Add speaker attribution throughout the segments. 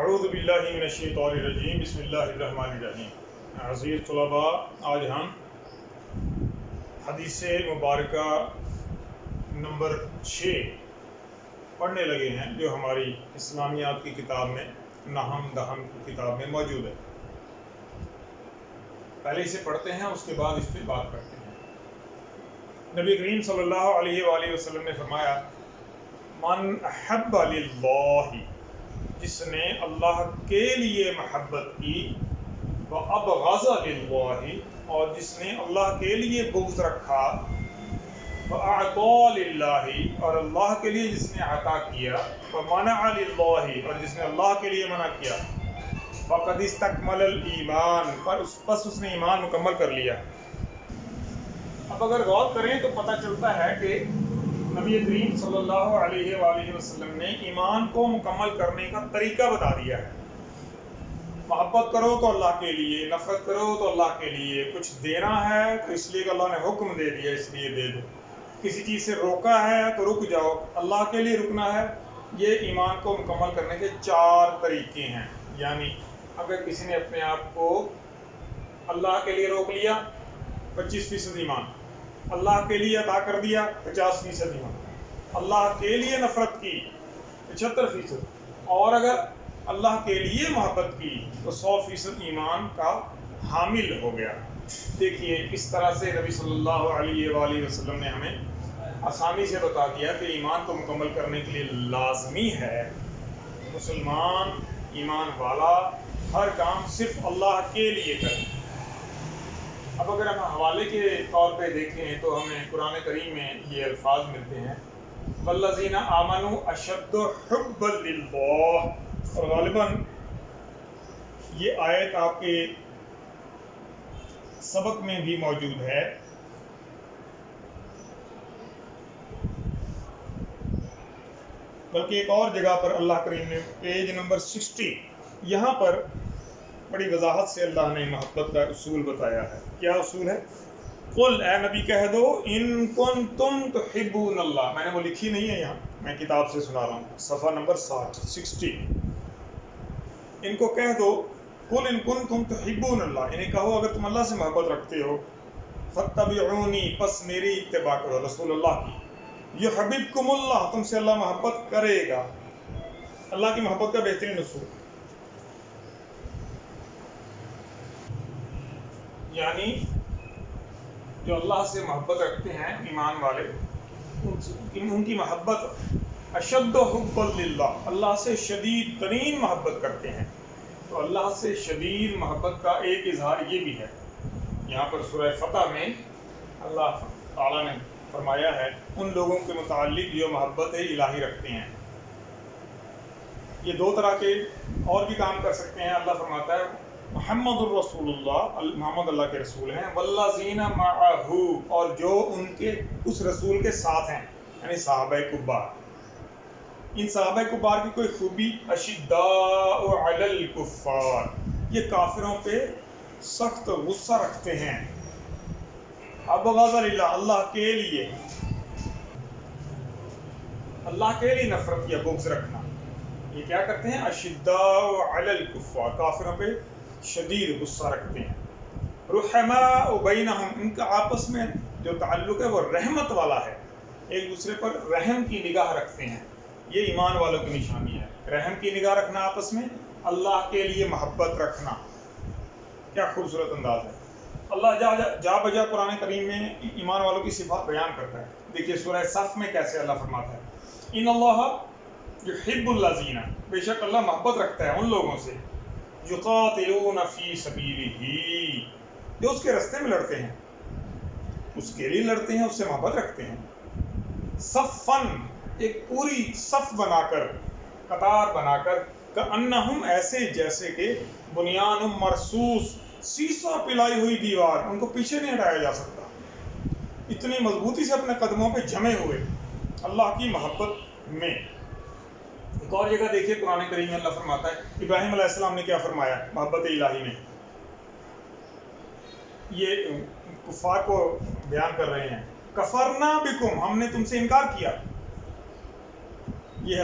Speaker 1: اعوذ باللہ من الشیطان الرجیم بسم اللہ الرحمن الرحیم۔ عزیز طلباء، آج ہم حدیث مبارکہ نمبر 6 پڑھنے لگے ہیں جو ہماری اسلامیات کی کتاب میں نہم دہم کی کتاب میں موجود ہے۔ پہلے اسے پڑھتے ہیں، اس کے بعد اس پہ بات کرتے ہیں۔ نبی کریم صلی اللہ علیہ وآلہ وسلم نے فرمایا، من احب للہ، جس نے اللہ کے لیے محبت کی، وَأَبْغَضَ لِلَّهِ، اور جس نے اللہ کے لیے بغض رکھا، وَأَعْطَى لِلَّهِ، اور اللہ کے لیے جس نے عطا کیا، وَمَنَعَ لِلَّهِ، اور جس نے اللہ کے لیے منع کیا، فَقَدِ اسْتَكْمَلَ الْإِيمَانَ، پس اس نے ایمان مکمل کر لیا۔ اب اگر غور کریں تو پتہ چلتا ہے کہ نبی کریم صلی اللہ علیہ وآلہ وسلم نے ایمان کو مکمل کرنے کا طریقہ بتا دیا ہے۔ محبت کرو تو اللہ کے لیے، نفرت کرو تو اللہ کے لیے، کچھ دینا ہے تو اس لیے کہ اللہ نے حکم دے دیا اس لیے دے دو، کسی چیز سے روکا ہے تو رک جاؤ، اللہ کے لیے رکنا ہے۔ یہ ایمان کو مکمل کرنے کے 4 طریقے ہیں۔ یعنی اگر کسی نے اپنے آپ کو اللہ کے لیے روک لیا، 25% ایمان، اللہ کے لیے عطا کر دیا، 50% ایمان، اللہ کے لیے نفرت کی، 75%، اور اگر اللہ کے لیے محبت کی تو 100% ایمان کا حامل ہو گیا۔ دیکھیے کس طرح سے نبی صلی اللہ علیہ وآلہ وسلم نے ہمیں آسانی سے بتا دیا کہ ایمان کو مکمل کرنے کے لیے لازمی ہے مسلمان ایمان والا ہر کام صرف اللہ کے لیے کرے۔ اب اگر ہم حوالے کے طور پہ دیکھیں تو ہمیں قرآن کریم میں یہ الفاظ ملتے ہیں، وَالَّذِينَ آمَنُوا أَشَدُّ حُبًّا لِلَّهِ، اور غالباً یہ آیت آپ کے سبق میں بھی موجود ہے۔ بلکہ ایک اور جگہ پر اللہ کریم نے پیج نمبر 60 یہاں پر بڑی وضاحت سے اللہ نے محبت کا اصول بتایا ہے۔ کیا اصول ہے؟ قل، اے نبی کہہ دو، ان کنتم تحبون اللہ، میں نے وہ لکھی نہیں ہے یہاں، میں کتاب سے سنا رہا ہوں، صفحہ نمبر 60۔ ان کو کہہ دو، قل ان کنتم تحبون اللہ، انہیں کہو اگر تم اللہ سے محبت رکھتے ہو، فاتبعونی، پس میری اتباع کرو، رسول اللہ کی، یحببکم اللہ، تم سے اللہ محبت کرے گا۔ اللہ کی محبت کا بہترین اصول، یعنی جو اللہ سے محبت رکھتے ہیں ایمان والے، ان کی محبت اشد حبا للہ، اللہ سے شدید ترین محبت کرتے ہیں۔ تو اللہ سے شدید محبت کا ایک اظہار یہ بھی ہے، یہاں پر سورہ فتح میں اللہ تعالیٰ نے فرمایا ہے ان لوگوں کے متعلق جو محبت الہی رکھتے ہیں۔ یہ 2 طرح کے اور بھی کام کر سکتے ہیں۔ اللہ فرماتا ہے محمد الرسول اللہ، محمد اللہ کے رسول ہیں، والذین معہ، اور جو ان کے اس رسول کے ساتھ ہیں، یعنی صحابہ کبار۔ ان صحابہ کبار کی کوئی خوبی، اشداء علی الکفار، یہ کافروں پہ سخت غصہ رکھتے ہیں، ابغض للہ، اللہ کے لیے، اللہ کے لیے نفرت یا بغض رکھنا۔ یہ کیا کرتے ہیں؟ اشداء علی الکفار، کافروں پہ شدید غصہ رکھتے ہیں۔ رحماء بینہم، ان کا آپس میں جو تعلق ہے وہ رحمت والا ہے، ایک دوسرے پر رحم کی نگاہ رکھتے ہیں۔ یہ ایمان والوں کی نشانی ہے، رحم کی نگاہ رکھنا آپس میں، اللہ کے لیے محبت رکھنا۔ کیا خوبصورت انداز ہے۔ اللہ جا بجا قرآن کریم میں ایمان والوں کی صفات بیان کرتا ہے۔ دیکھیے سورہ صف میں کیسے اللہ فرماتا ہے، ان اللہ یحب الذین، بے شک اللہ محبت رکھتا ہے ان لوگوں سے، یقاتلون فی سبیلہ، جو اس کے راستے میں لڑتے ہیں، اس کے لیے لڑتے ہیں، اس سے محبت رکھتے ہیں، صفن، ایک پوری صف بنا کر، قطار بنا کر، کأنہم، ایسے جیسے کہ بنیان مرصوص، سیسہ پلائی ہوئی دیوار، ان کو پیچھے نہیں ہٹایا جا سکتا، اتنی مضبوطی سے اپنے قدموں پہ جمے ہوئے اللہ کی محبت میں۔ ایک اور جگہ دیکھیے قرآن کریم میں اللہ فرماتا ہے، ابراہیم علیہ السلام نے کیا فرمایا محبت الہی میں، یہ کفار کو بیان کر رہے ہیں، کفرنا بکم، ہم نے تم سے انکار کیا۔ یہ ہے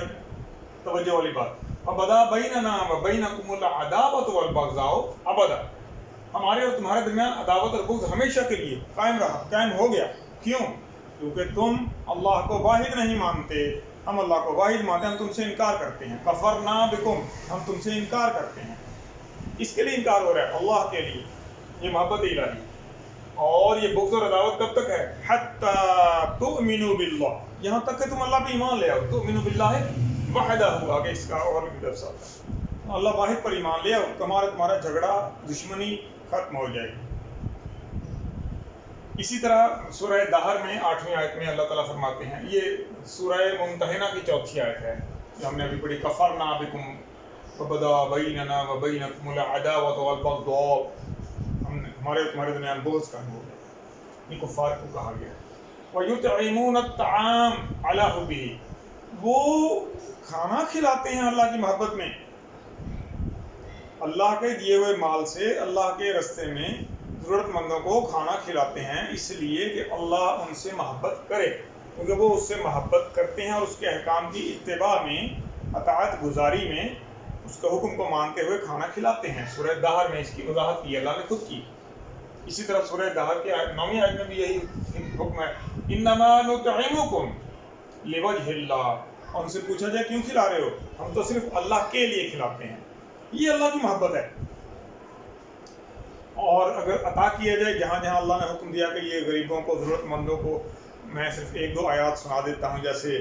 Speaker 1: توجہ والی بات، فبدا بیننا وبینکم العداوۃ والبغضاء ابدا، ہمارے اور تمہارے درمیان عداوت اور بغض ہمیشہ کے لیے قائم رہا، قائم ہو گیا۔ کیوں؟ کیونکہ تم اللہ کو واحد نہیں مانتے، ہم اللہ کو واحد مانتے ہیں، ہم تم سے انکار کرتے ہیں۔ کفرنا بکم، ہم تم سے انکار کرتے ہیں۔ اس کے لیے انکار ہو رہا ہے، اللہ کے لیے، یہ محبت الہی۔ اور یہ بغض اور عداوت کب تک ہے؟ حتی تؤمنوا باللہ، یہاں تک کہ تم اللہ پہ ایمان لے آؤ۔ تؤمنوا باللہ وحدہ، آگے اس کا اور بھی درس آتا ہے۔ اللہ واحد پر ایمان لے آؤ، تمہارا جھگڑا دشمنی ختم ہو جائے گی۔ اسی طرح سورہ دہر میں 8ویں آیت میں اللہ تعالیٰ فرماتے ہیں، یہ سورہ ممتحنہ کی 4تھی آیت ہے جو ہم نے ابھی پڑھی، کفرنا بکم وبدا بیننا وبینکم العداوۃ والبغضاء، ہمارے اور تمہارے درمیان بغض قائم ہو گیا، یہ کفار کو کہا گیا۔ وَيُطْعِمُونَ الطَّعَامَ عَلَىٰ حُبِّهِ، وہ کھانا کھلاتے ہیں اللہ کی محبت میں، اللہ کے دیے ہوئے مال سے اللہ کے رستے میں ضرورت مندوں کو کھانا کھلاتے ہیں، اس لیے کہ اللہ ان سے محبت کرے، کیونکہ وہ اس سے محبت کرتے ہیں اور اس کے احکام کی اتباع میں، اطاعت گزاری میں اس کے حکم کو مانتے ہوئے کھانا کھلاتے ہیں۔ سورہ دہر میں اس کی وضاحت کی اللہ نے خود کی۔ اسی طرح سورہ دہر کے 9ویں آیت میں بھی یہی حکم ہے، انما نطعمکم لوجہ اللہ، اور ان سے پوچھا جائے کیوں کھلا رہے ہو؟ ہم تو صرف اللہ کے لیے کھلاتے ہیں، یہ اللہ کی محبت ہے۔ اور اگر عطا کیا جائے، جہاں جہاں اللہ نے حکم دیا کہ یہ غریبوں کو، ضرورت مندوں کو، میں صرف 1-2 آیات سنا دیتا ہوں، جیسے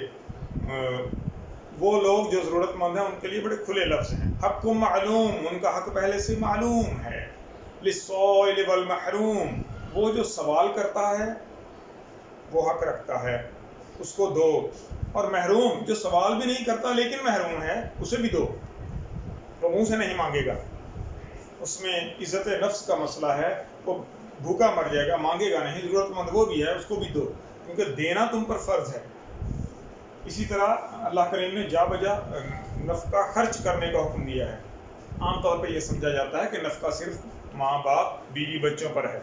Speaker 1: وہ لوگ جو ضرورت مند ہیں ان کے لیے بڑے کھلے لفظ ہیں، حق معلوم، ان کا حق پہلے سے معلوم ہے، للسائل والمحروم، وہ جو سوال کرتا ہے وہ حق رکھتا ہے، اس کو دو، اور محروم جو سوال بھی نہیں کرتا لیکن محروم ہے، اسے بھی دو، وہ منہ سے نہیں مانگے گا، اس میں عزت نفس کا مسئلہ ہے، وہ بھوکا مر جائے گا، مانگے گا نہیں، ضرورت مند وہ بھی ہے، اس کو بھی دو، کیونکہ دینا تم پر فرض ہے۔ اسی طرح اللہ کریم نے جا بجا نفقہ خرچ کرنے کا حکم دیا ہے۔ عام طور پہ یہ سمجھا جاتا ہے کہ نفقہ صرف ماں باپ بیوی بچوں پر ہے،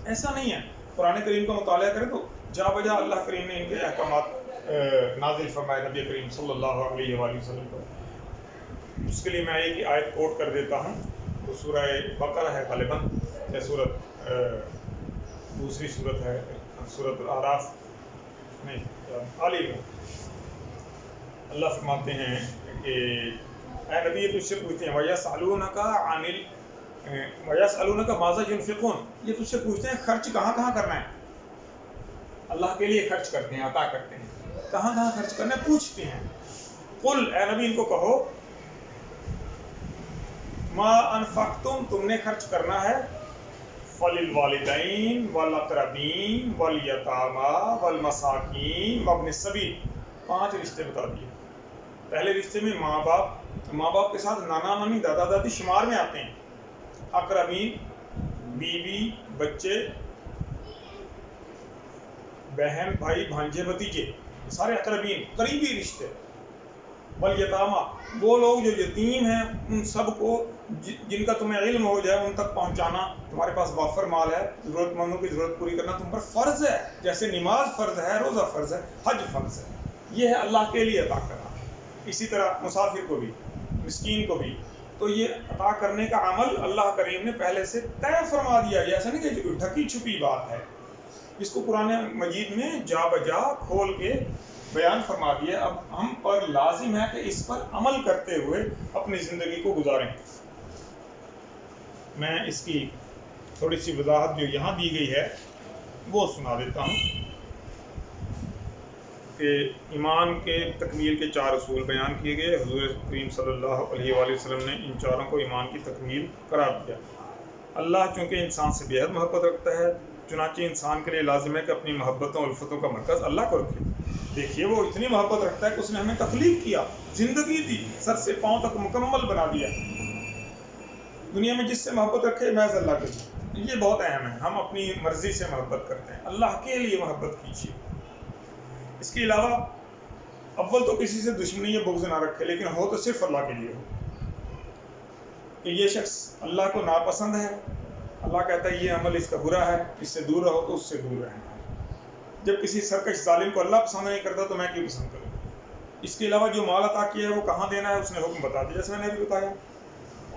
Speaker 1: ایسا نہیں ہے۔ قرآن کریم کا مطالعہ کریں تو جا بجا اللہ کریم نے ان کے احکامات نازل فرمائے نبی کریم صلی اللہ علیہ وآلہ وسلم پر۔ اس کے لیے میں ایک آیت کوٹ کر دیتا ہوں، وہ سورہ بقرہ ہے غالباً، یا سورت دوسری سورت ہے، سورت الاعراف نہیں، آل عمران۔ اللہ فرماتے ہیں کہ اے نبی، یہ تجھ سے پوچھتے ہیں وَيَسْأَلُونَكَ مَاذَا يُنْفِقُونَ، یہ تجھ سے پوچھتے ہیں خرچ کہاں کہاں کرنا ہے۔ اللہ کے لیے خرچ کرتے ہیں، عطا کرتے ہیں، کہاں کہاں خرچ کرنا ہے پوچھتے ہیں۔ قل، اے نبی ان کو کہو، ما انفقتم، تم نے خرچ کرنا ہے، فَلِلْوَالِدَيْنِ وَالْأَقْرَبِينَ وَالْيَتَامَى وَالْمَسَاكِينِ وَابْنِ السَّبِيلِ، 5 رشتے بتا دیے۔ پہلے رشتے میں ماں باپ کے ساتھ نانا نانی دادا دادی شمار میں آتے ہیں، اقربین بیوی بچے بہن بھائی بھانجے بھتیجے، سارے اقربین قریبی رشتے۔ والیتامہ، وہ لوگ جو یتیم ہیں، ان سب کو جن کا تمہیں علم ہو جائے ان تک پہنچانا، تمہارے پاس وافر مال ہے، ضرورت مندوں کی ضرورت پوری کرنا تم پر فرض ہے، جیسے نماز فرض ہے، روزہ فرض ہے، حج فرض ہے، یہ ہے اللہ کے لیے عطا کرنا۔ اسی طرح مسافر کو بھی، مسکین کو بھی، تو یہ عطا کرنے کا عمل اللہ کریم نے پہلے سے طے فرما دیا ہے، ایسا نہیں کہ ڈھکی چھپی بات ہے، اس کو قرآن مجید میں جا بجا کھول کے بیان فرما دیا۔ اب ہم پر لازم ہے کہ اس پر عمل کرتے ہوئے اپنی زندگی کو گزاریں۔ میں اس کی تھوڑی سی وضاحت جو یہاں دی گئی ہے وہ سنا دیتا ہوں کہ ایمان کے تکمیل کے 4 اصول بیان کیے گئے۔ حضور کریم صلی اللہ علیہ وآلہ وسلم نے ان 4 کو ایمان کی تکمیل قرار دیا۔ اللہ چونکہ انسان سے بے حد محبت رکھتا ہے، چنانچہ انسان کے لیے لازم ہے کہ اپنی محبتوں اور الفتوں کا مرکز اللہ کو رکھے۔ دیکھیے وہ اتنی محبت رکھتا ہے کہ اس نے ہمیں تخلیق کیا، زندگی دی، سر سے پاؤں تک مکمل بنا دیا۔ دنیا میں جس سے محبت رکھے محض اللہ کے لیے، یہ بہت اہم ہے۔ ہم اپنی مرضی سے محبت کرتے ہیں، اللہ کے لیے محبت کیجیے۔ اس کے علاوہ اول تو کسی سے دشمنی یا بغض نہ رکھے، لیکن ہو تو صرف اللہ کے لیے ہو، کہ یہ شخص اللہ کو ناپسند ہے، اللہ کہتا ہے یہ عمل اس کا برا ہے، اس سے دور رہو، تو اس سے دور رہنا ہے۔ جب کسی سرکش ظالم کو اللہ پسند نہیں کرتا تو میں کیوں پسند کروں؟ اس کے علاوہ جو مال عطا کیا ہے وہ کہاں دینا ہے اس نے حکم بتا دیا، جیسے میں نے ابھی بتایا،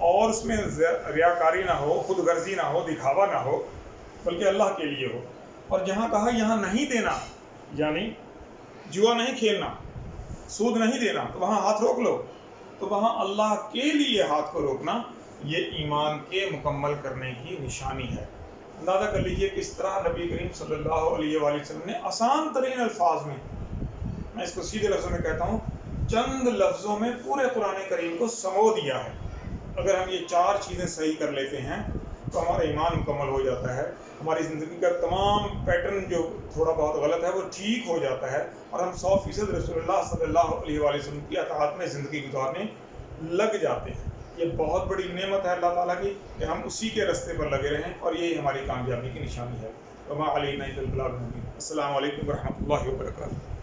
Speaker 1: اور اس میں ریاکاری نہ ہو، خود غرضی نہ ہو، دکھاوا نہ ہو، بلکہ اللہ کے لیے ہو۔ اور جہاں کہا یہاں نہیں دینا، یعنی جوا نہیں کھیلنا، سود نہیں دینا، تو وہاں ہاتھ روک لو، تو وہاں اللہ کے لیے ہاتھ کو روکنا یہ ایمان کے مکمل کرنے کی نشانی ہے۔ اندازہ کر لیجئے کس طرح نبی کریم صلی اللہ علیہ وآلہ وسلم نے آسان ترین الفاظ میں اس کو سیدھے لفظوں میں کہتا ہوں، چند لفظوں میں پورے قرآن کریم کو سمو دیا ہے۔ اگر ہم یہ 4 چیزیں صحیح کر لیتے ہیں تو ہمارا ایمان مکمل ہو جاتا ہے، ہماری زندگی کا تمام پیٹرن جو تھوڑا بہت غلط ہے وہ ٹھیک ہو جاتا ہے، اور ہم 100% رسول اللہ صلی اللہ علیہ وآلہ وسلم کی اطاعت میں زندگی گزارنے لگ جاتے ہیں۔ یہ بہت بڑی نعمت ہے اللہ تعالیٰ کی کہ ہم اسی کے راستے پر لگے رہیں، اور یہی ہماری کامیابی کی نشانی ہے۔ وما علینا الا البلاغ المبین۔ السلام علیکم ورحمۃ اللہ وبرکاتہ۔